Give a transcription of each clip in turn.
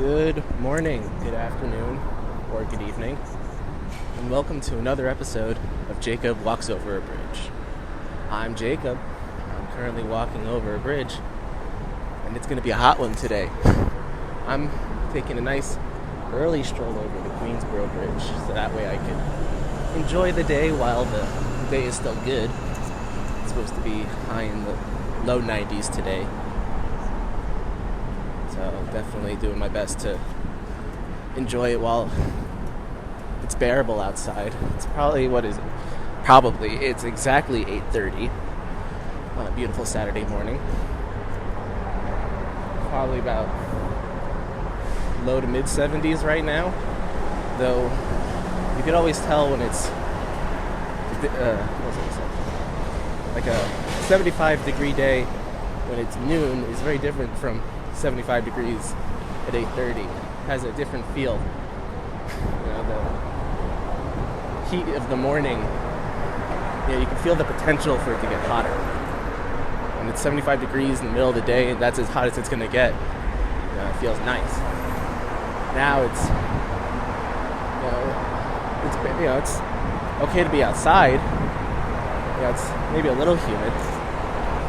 Good morning, good afternoon, or good evening, and welcome to another episode of Jacob Walks Over a Bridge. I'm Jacob. I'm currently walking over a bridge, and it's going to be a hot one today. I'm taking a nice early stroll over the Queensboro Bridge, so that way I can enjoy the day while the day is still good. It's supposed to be high in the low 90s today. So definitely doing my best to enjoy it while it's bearable outside. It's probably, it's exactly 8:30 on a beautiful Saturday morning. Probably about low to mid 70s right now, though you could always tell when it's like a 75 degree day when it's noon is very different from 75 degrees at 8:30. It has a different feel. The heat of the morning, you can feel the potential for it to get hotter. When it's 75 degrees in the middle of the day, that's as hot as it's going to get. It feels nice. Now it's okay to be outside. It's maybe a little humid.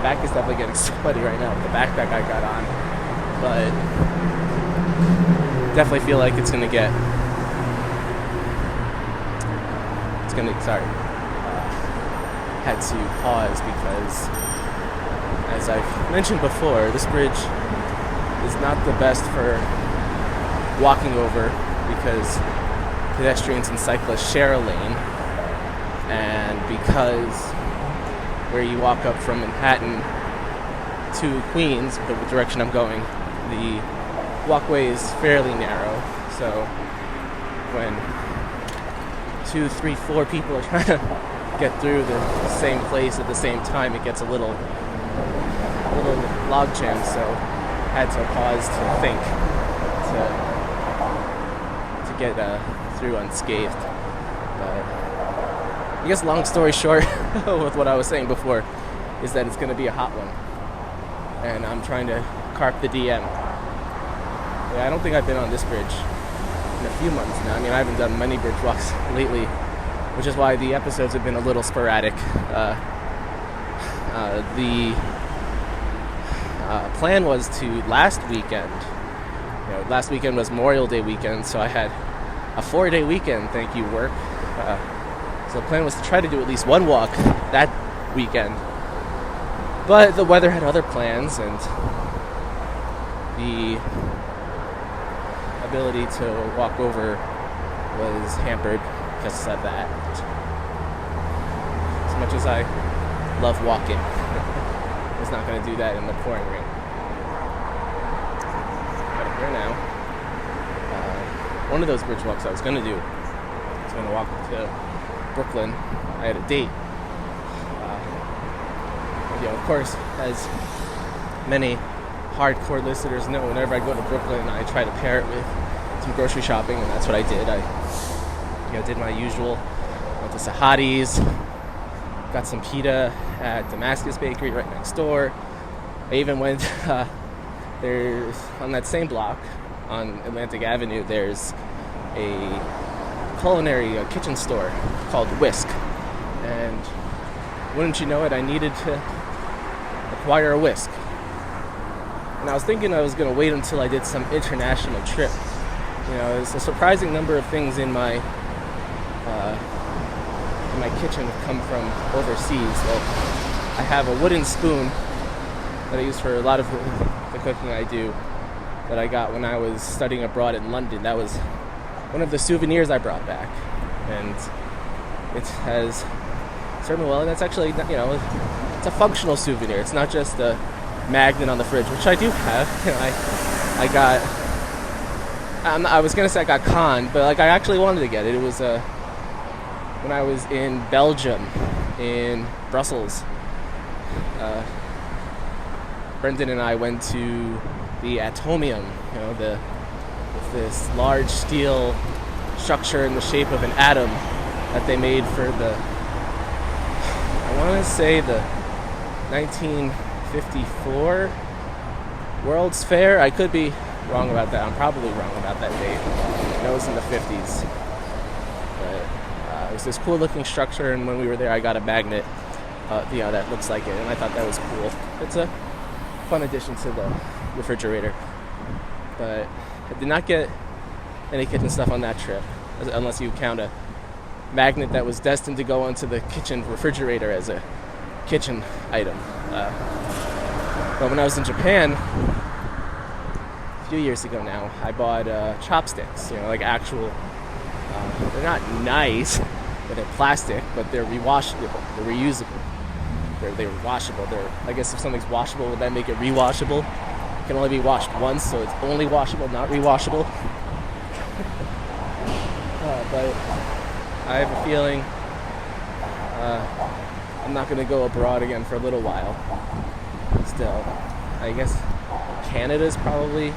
Back is definitely getting sweaty right now with the backpack I got on. But definitely feel like had to pause because, as I've mentioned before, this bridge is not the best for walking over because pedestrians and cyclists share a lane, and because where you walk up from Manhattan to Queens, the direction I'm going, the walkway is fairly narrow, so when 2, 3, 4 people are trying to get through the same place at the same time, it gets a little log jam, so I had to pause to think to get through unscathed. But I guess long story short, with what I was saying before, is that it's going to be a hot one. And I'm trying to carp the DM. I don't think I've been on this bridge in a few months now. I haven't done many bridge walks lately, which is why the episodes have been a little sporadic. The plan was to last weekend. Last weekend was Memorial Day weekend, so I had a 4-day weekend, thank you, work. So the plan was to try to do at least one walk that weekend. But the weather had other plans, and the ability to walk over was hampered because of that. As much as I love walking, I was not going to do that in the pouring rain. But I'm here now. One of those bridge walks I was going to do, I was going to walk to Brooklyn. I had a date. Of course, as many hardcore listeners know, whenever I go to Brooklyn, I try to pair it with some grocery shopping, and that's what I did. I did my usual. Went to Sahadi's, got some pita at Damascus Bakery right next door. I even went, there's, on that same block, on Atlantic Avenue, there's a culinary kitchen store called Whisk. And wouldn't you know it, I needed to acquire a whisk. And I was thinking I was going to wait until I did some international trip. There's a surprising number of things in my kitchen come from overseas. Well, I have a wooden spoon that I use for a lot of the cooking I do that I got when I was studying abroad in London. That was one of the souvenirs I brought back. And it has served me well, and that's actually, it's a functional souvenir. It's not just a magnet on the fridge, which I do have. I was going to say I got conned, but I actually wanted to get it. It was when I was in Belgium, in Brussels. Brendan and I went to the Atomium, this large steel structure in the shape of an atom that they made for I want to say the 1954 World's Fair. I could be wrong about that. I'm probably wrong about that date. I know it was in the 50s. But it was this cool looking structure, and when we were there, I got a magnet, that looks like it, and I thought that was cool. It's a fun addition to the refrigerator. But I did not get any kitchen stuff on that trip, unless you count a magnet that was destined to go onto the kitchen refrigerator as a kitchen item. But when I was in Japan a few years ago now, I bought chopsticks, like actual, they're not nice, but they're plastic, but they're rewashable, they're reusable, they're washable. I guess if something's washable, would that make it rewashable? It can only be washed once, so it's only washable, not rewashable. But I have a feeling I'm not going to go abroad again for a little while. Still, I guess Canada's probably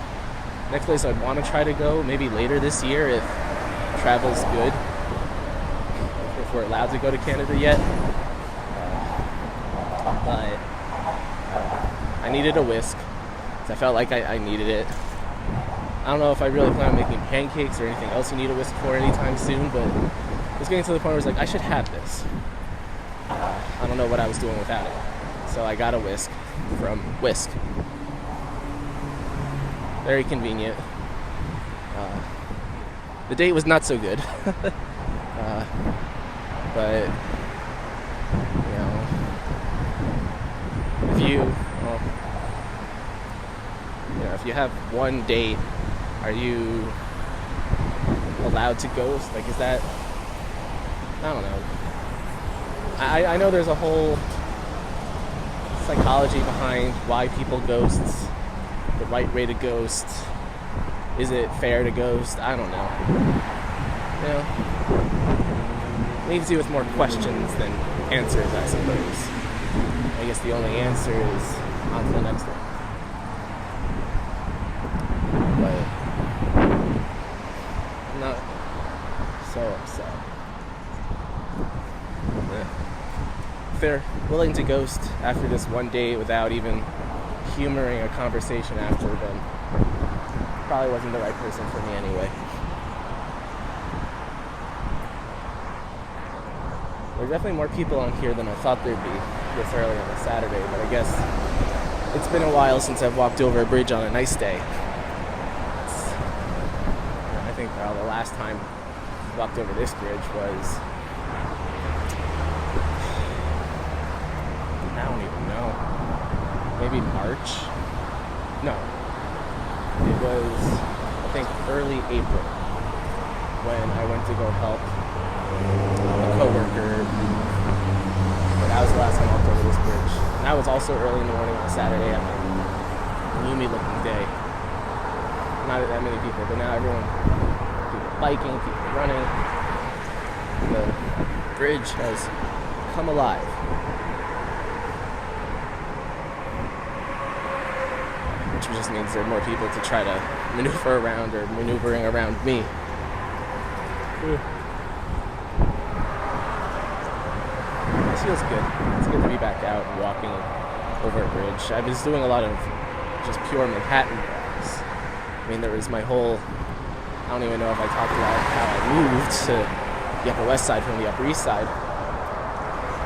next place I'd want to try to go, maybe later this year if travel's good, if we're allowed to go to Canada yet. But I needed a whisk, because I felt like I needed it. I don't know if I really plan on making pancakes or anything else you need a whisk for anytime soon, but it's getting to the point where I was like, I should have this. I don't know what I was doing without it. So I got a whisk from Whisk. Very convenient. The date was not so good. But, if you have one date, are you allowed to ghost? Like, is that, I don't know. I know there's a whole psychology behind why people ghost, the right way to ghost. Is it fair to ghost? I don't know. It leaves you with more questions than answers, I suppose. I guess the only answer is on to the next one. But I'm not so upset. If they're willing to ghost after this one date without even humoring a conversation after, then probably wasn't the right person for me anyway. There's definitely more people on here than I thought there'd be this early on a Saturday, but I guess it's been a while since I've walked over a bridge on a nice day. I think the last time I walked over this bridge was, I don't even know, maybe March? No. It was, I think, early April when I went to go help a coworker. But that was the last time I walked over this bridge. And that was also early in the morning on a Saturday on a gloomy looking day. Not that many people, but now people biking, people running. The bridge has come alive. Which just means there are more people to try to maneuver around or maneuvering around me. This feels good. It's good to be back out and walking over a bridge. I was doing a lot of just pure Manhattan walks. I mean, there was my whole, I don't even know if I talked about how I moved to the Upper West Side from the Upper East Side.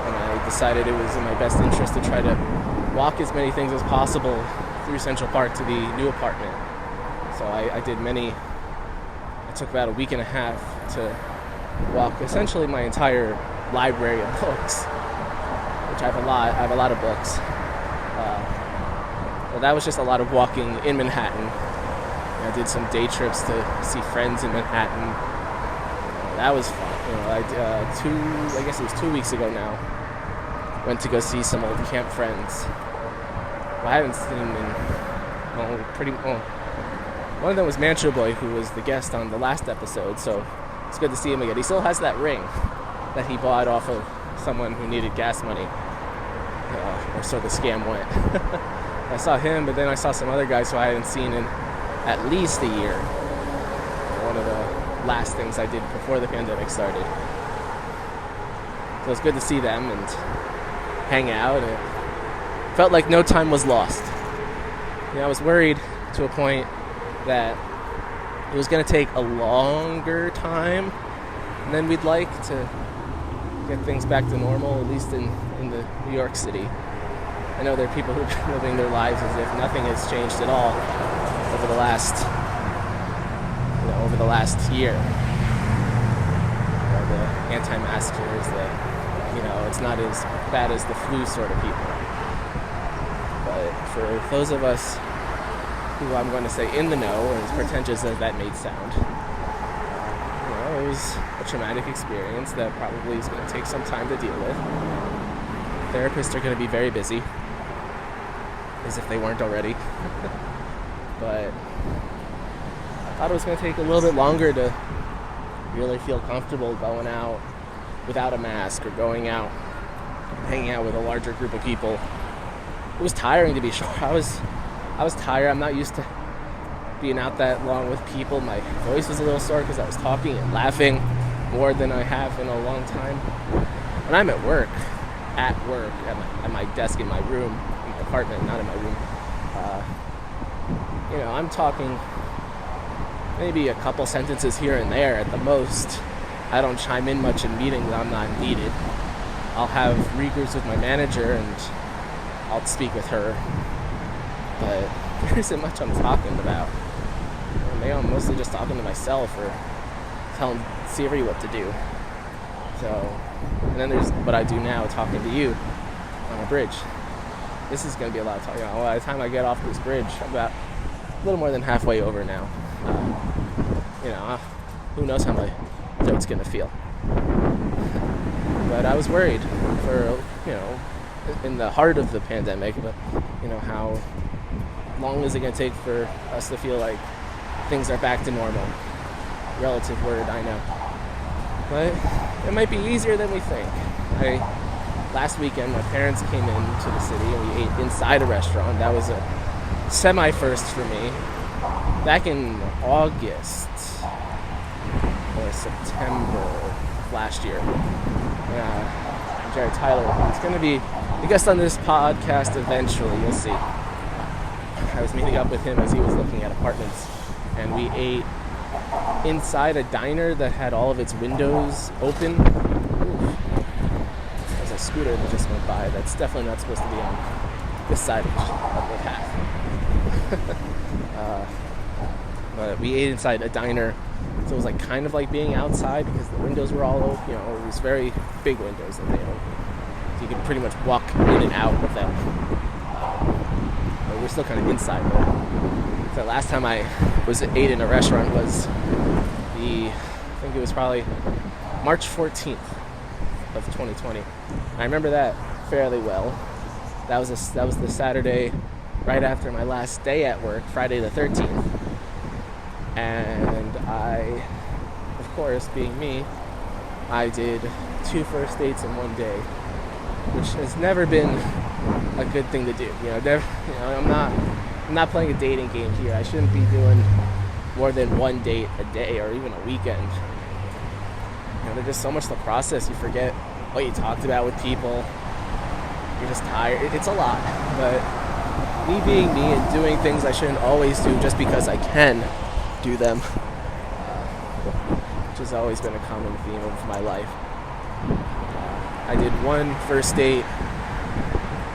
And I decided it was in my best interest to try to walk as many things as possible through Central Park to the new apartment. So I took about a week and a half to walk essentially my entire library of books, which I have a lot of books. But that was just a lot of walking in Manhattan. I did some day trips to see friends in Manhattan. That was fun. I guess it was 2 weeks ago now, went to go see some old camp friends. I haven't seen him in one of them was Mancho Boy, who was the guest on the last episode, so it's good to see him again. He still has that ring that he bought off of someone who needed gas money, or so the scam went. I saw him, but then I saw some other guys who I hadn't seen in at least a year. One of the last things I did before the pandemic started. So it's good to see them and hang out, and it felt like no time was lost. I was worried to a point that it was going to take a longer time than we'd like to get things back to normal, at least in the New York City. I know there are people who've been living their lives as if nothing has changed at all over the last year. The anti-maskers, it's not as bad as the flu sort of people. But for those of us who I'm going to say in the know, as pretentious as that may sound, it was a traumatic experience that probably is going to take some time to deal with. Therapists are going to be very busy, as if they weren't already. But I thought it was going to take a little bit longer to really feel comfortable going out without a mask or going out, hanging out with a larger group of people. It was tiring, to be sure. I was tired. I'm not used to being out that long with people. My voice was a little sore because I was talking and laughing more than I have in a long time. When I'm at work, at my desk in my room, in my apartment, not in my room, I'm talking maybe a couple sentences here and there at the most. I don't chime in much in meetings when I'm not needed. I'll have regroups with my manager and I'll speak with her. But there isn't much I'm talking about. Maybe I'm mostly just talking to myself or telling Siri what to do. So, and then there's what I do now, talking to you on a bridge. This is going to be a lot of talking. By the time I get off this bridge, I'm about a little more than halfway over now. Who knows how my throat's going to feel. But I was worried for, in the heart of the pandemic, but, how long is it going to take for us to feel like things are back to normal? Relative word, I know. But it might be easier than we think. Last weekend, my parents came into the city and we ate inside a restaurant. That was a semi-first for me. Back in August or September last year. Jerry Tyler, he's going to be a guest on this podcast eventually. You'll see. I was meeting up with him as he was looking at apartments, and we ate inside a diner that had all of its windows open. There's a scooter that just went by. That's definitely not supposed to be on this side of the path. But we ate inside a diner, so it was kind of like being outside because the windows were all open. It was very big windows that they opened, so you could pretty much walk in and out of them. But we're still kind of inside there. The last time I ate in a restaurant was I think it was probably March 14th of 2020. I remember that fairly well. That was the Saturday right after my last day at work, Friday the 13th. And I, of course, being me, I did 2 first dates in one day, which has never been a good thing to do. I'm not playing a dating game here. I shouldn't be doing more than 1 date a day or even a weekend. There's just so much to process. You forget what you talked about with people. You're just tired. It's a lot. But me being me and doing things I shouldn't always do just because I can do them, which has always been a common theme of my life. I did 1 first date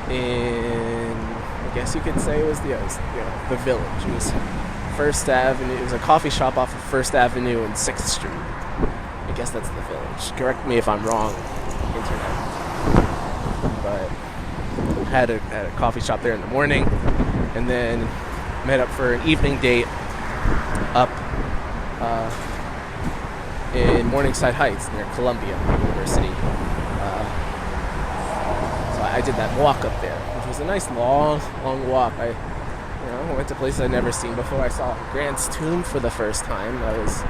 in, I guess you could say it was the Village. It was First Avenue. It was a coffee shop off of First Avenue and 6th Street. I guess that's the Village. Correct me if I'm wrong, internet. But had a coffee shop there in the morning, and then met up for an evening date up in Morningside Heights near Columbia University. So I did that walk up there, which was a nice long walk. I went to places I'd never seen before. I saw Grant's Tomb for the first time. That was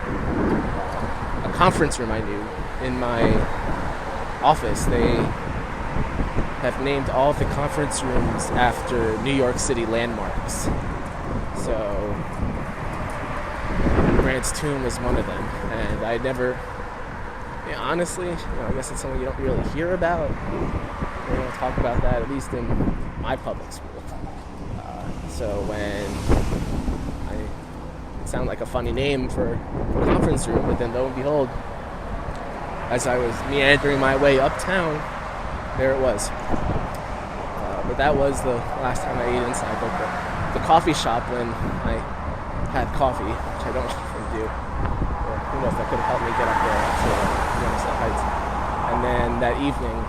a conference room I knew. In my office, they have named all of the conference rooms after New York City landmarks. So Grant's Tomb was one of them, and I never, honestly, I guess it's something you don't really hear about. They don't talk about that, at least in my public school. So when I it sounded like a funny name for a conference room, but then lo and behold, as I was meandering my way uptown, there it was. But that was the last time I ate inside. But the coffee shop, when I had coffee, which I don't often do, or who knows, that could have helped me get up there to the Heights. And then that evening,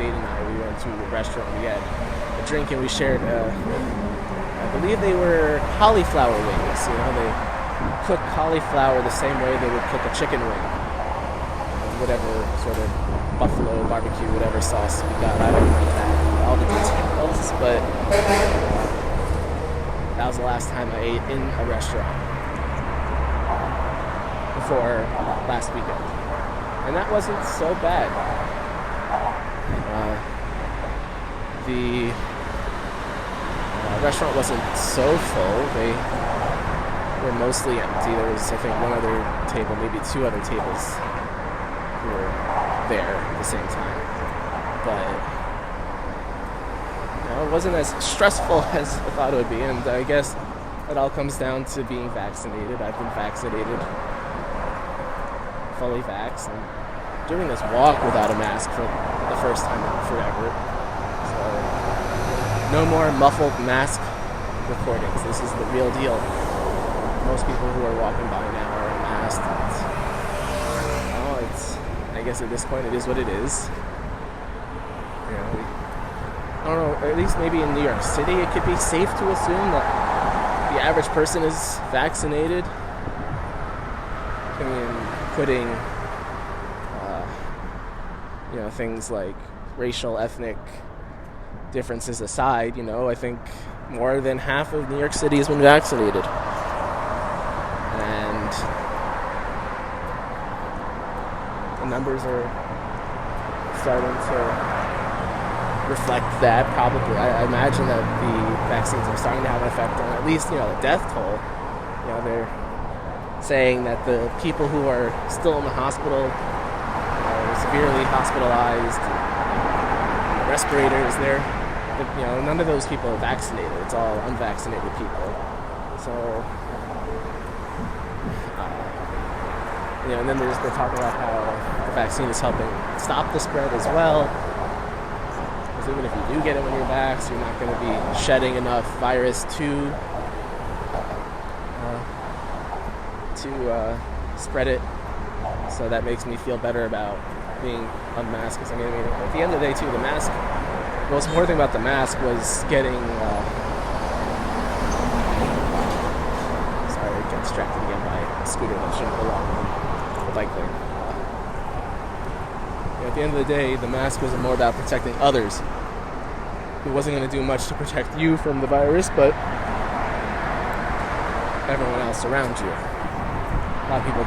Dave and I, we went to a restaurant. We had a drink and we shared, I believe they were cauliflower wings. You know, they cook cauliflower the same way they would cook a chicken wing. Whatever sort of buffalo, barbecue, whatever sauce we got. I don't know all the details, but that was the last time I ate in a restaurant before last weekend. And that wasn't so bad. The restaurant wasn't so full. They were mostly empty. There was, I think, one other table, maybe two other tables who were there at the same time. But it wasn't as stressful as I thought it would be. And I guess it all comes down to being vaccinated. I've been vaccinated, fully vaxxed, and doing this walk without a mask for the first time in forever. So no more muffled mask recordings. This is the real deal. Most people who are walking by now are unmasked. I guess at this point it is what it is. I don't know, at least maybe in New York City it could be safe to assume that the average person is vaccinated. I mean, putting things like racial, ethnic differences aside, I think more than half of New York City has been vaccinated. And the numbers are starting to reflect that, probably. I imagine that the vaccines are starting to have an effect on at least, the death toll. They're saying that the people who are still in the hospital, severely hospitalized, respirators, none of those people are vaccinated. It's all unvaccinated people. So, and then they're talking about how the vaccine is helping stop the spread as well. Because even if you do get it when you're vaxxed, you're not going to be shedding enough virus to spread it. So that makes me feel better about being unmasked. Because I mean, at the end of the day, too, the mask. The most important thing about the mask was getting. Sorry, I got distracted again by a scooter that shouldn't go along the bike lane. At the end of the day, the mask was more about protecting others. It wasn't going to do much to protect you from the virus, but everyone else around you. A lot of people,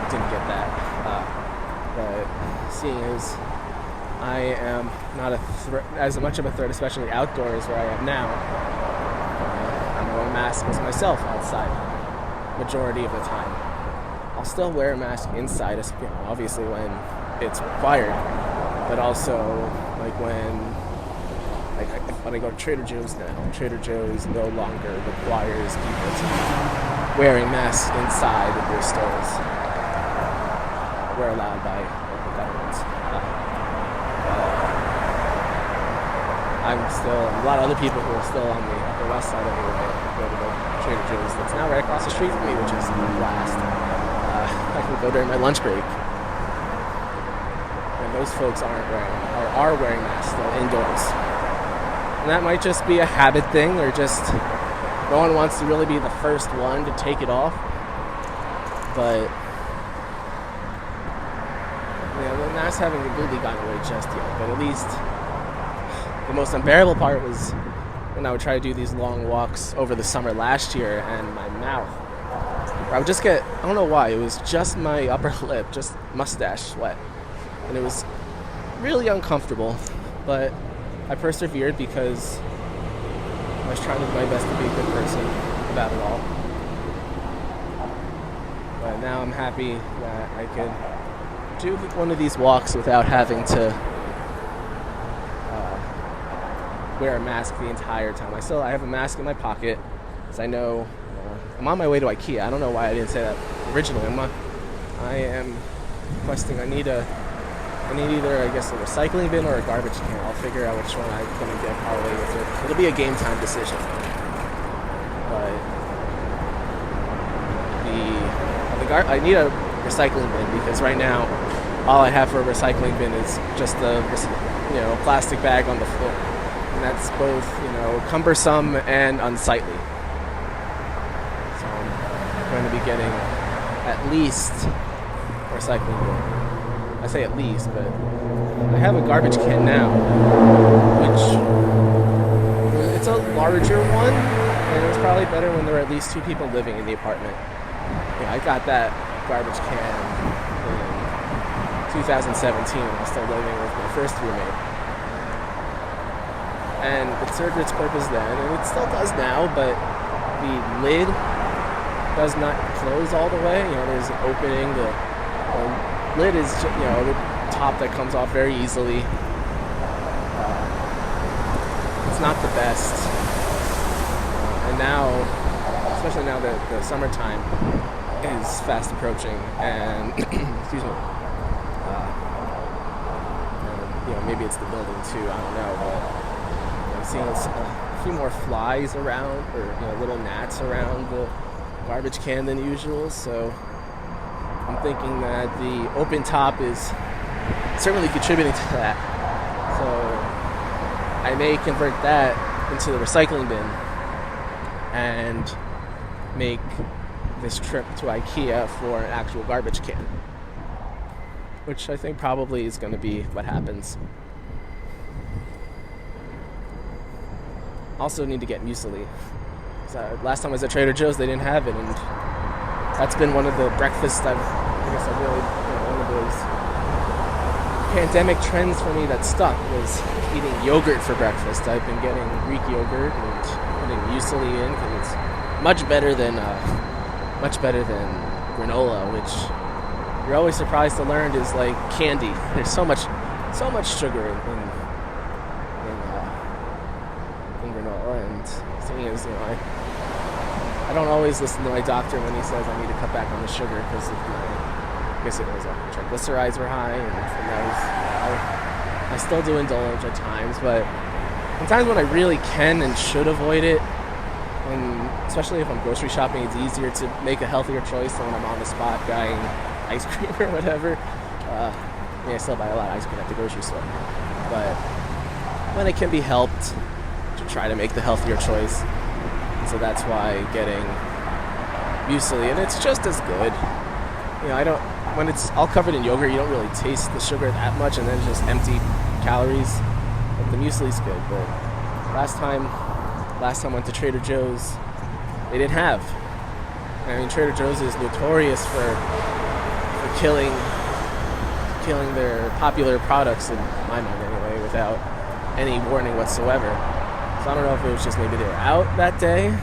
didn't get that. But seeing as I am not as much of a threat, especially outdoors where I am now, I'm wearing a mask as myself outside, majority of the time. I'll still wear a mask inside, obviously when it's required, but also when I go to Trader Joe's now, Trader Joe's no longer requires people to be wearing masks inside of their stores. We're allowed by the government. I'm still, a lot of other people who are still on the Upper West Side anyway, go to the Trader Joe's that's now right across the street from me, which is a blast. I can go during my lunch break. And those folks are wearing masks still indoors. And that might just be a habit thing, or just no one wants to really be the first one to take it off. But the mask haven't completely gotten away just yet. But at least the most unbearable part was when I would try to do these long walks over the summer last year, and my mouth, I would just get, I don't know why, it was just my upper lip, just mustache sweat. And it was really uncomfortable, but I persevered because I was trying to do my best to be a good person about it all. But now I'm happy that I could do one of these walks without having to wear a mask the entire time. I have a mask in my pocket, because I know I'm on my way to IKEA. I don't know why I didn't say that originally. I am requesting. I need either, I guess, a recycling bin or a garbage can. I'll figure out which one I'm gonna get probably with it. It'll be a game time decision. But I need a recycling bin because right now all I have for a recycling bin is just a plastic bag on the floor, and that's both cumbersome and unsightly. So I'm going to be getting at least a recycling bin. I say at least, but I have a garbage can now, which it's a larger one, and it was probably better when there were at least 2 people living in the apartment. I got that garbage can in 2017 when I was still living with my first roommate. And it served its purpose then, and it still does now, but the lid does not close all the way. There's an opening. The lid is the top that comes off very easily. It's not the best. And now, especially now that the summertime is fast approaching, and excuse me, maybe it's the building too, I don't know, but I'm seeing a few more flies around, or little gnats around the garbage can than usual, so I'm thinking that the open top is certainly contributing to that. So I may convert that into the recycling bin and make this trip to IKEA for an actual garbage can, which I think probably is going to be what happens. Also need to get muesli. Last time I was at Trader Joe's, they didn't have it, and that's been one of the breakfasts one of those pandemic trends for me that stuck was eating yogurt for breakfast. I've been getting Greek yogurt and putting muesli in because it's much better than granola, which you're always surprised to learn is like candy. There's so much sugar in granola, and the thing is, I don't always listen to my doctor when he says I need to cut back on the sugar because of I guess it was triglycerides were high, and I still do indulge at times, but sometimes when I really can and should avoid it, and especially if I'm grocery shopping, it's easier to make a healthier choice than when I'm on the spot buying ice cream or whatever. I still buy a lot of ice cream at the grocery store, but when it can be helped, to try to make the healthier choice. And so that's why getting muesli, and it's just as good. When it's all covered in yogurt, you don't really taste the sugar that much, and then it's just empty calories. But the muesli's good. But last time I went to Trader Joe's, they didn't have. Trader Joe's is notorious for killing their popular products, in my mind anyway, without any warning whatsoever. So I don't know if it was just maybe they were out that day,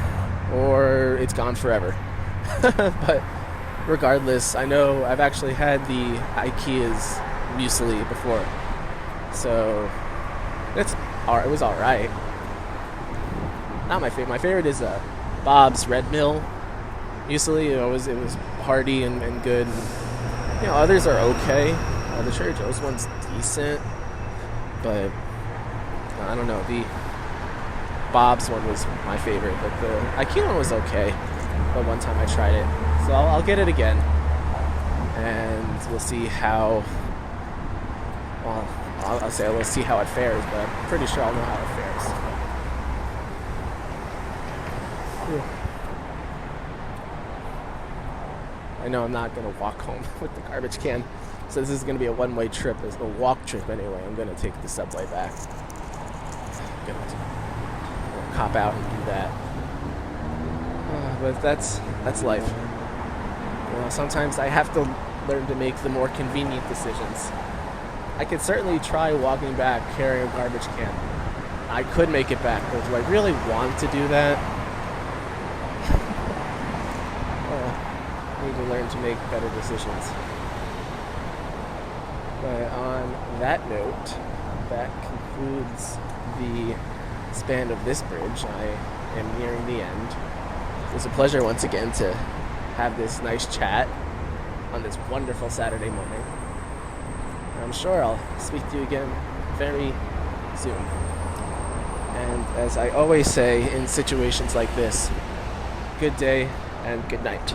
or it's gone forever. But regardless, I know I've actually had the IKEA's muesli before, so it was all right. Not my favorite. My favorite is Bob's Red Mill muesli. It was hearty and good. And, others are okay. The Trader Joe's one's decent, but I don't know. The Bob's one was my favorite, but the IKEA one was okay. But one time I tried it, so I'll get it again, and we'll see how. Well, I'll say we'll see how it fares, but I'm pretty sure I'll know how it fares. I know I'm not going to walk home with the garbage can, so this is going to be a one-way trip. It's a walk trip anyway. I'm going to take the subway back. I'm going to cop out and do that. But that's life. Sometimes I have to learn to make the more convenient decisions. I could certainly try walking back carrying a garbage can. I could make it back, but do I really want to do that? I need to learn to make better decisions. But on that note, that concludes the span of this bridge. I am nearing the end. It's a pleasure once again to have this nice chat on this wonderful Saturday morning. And I'm sure I'll speak to you again very soon. And as I always say in situations like this, good day and good night.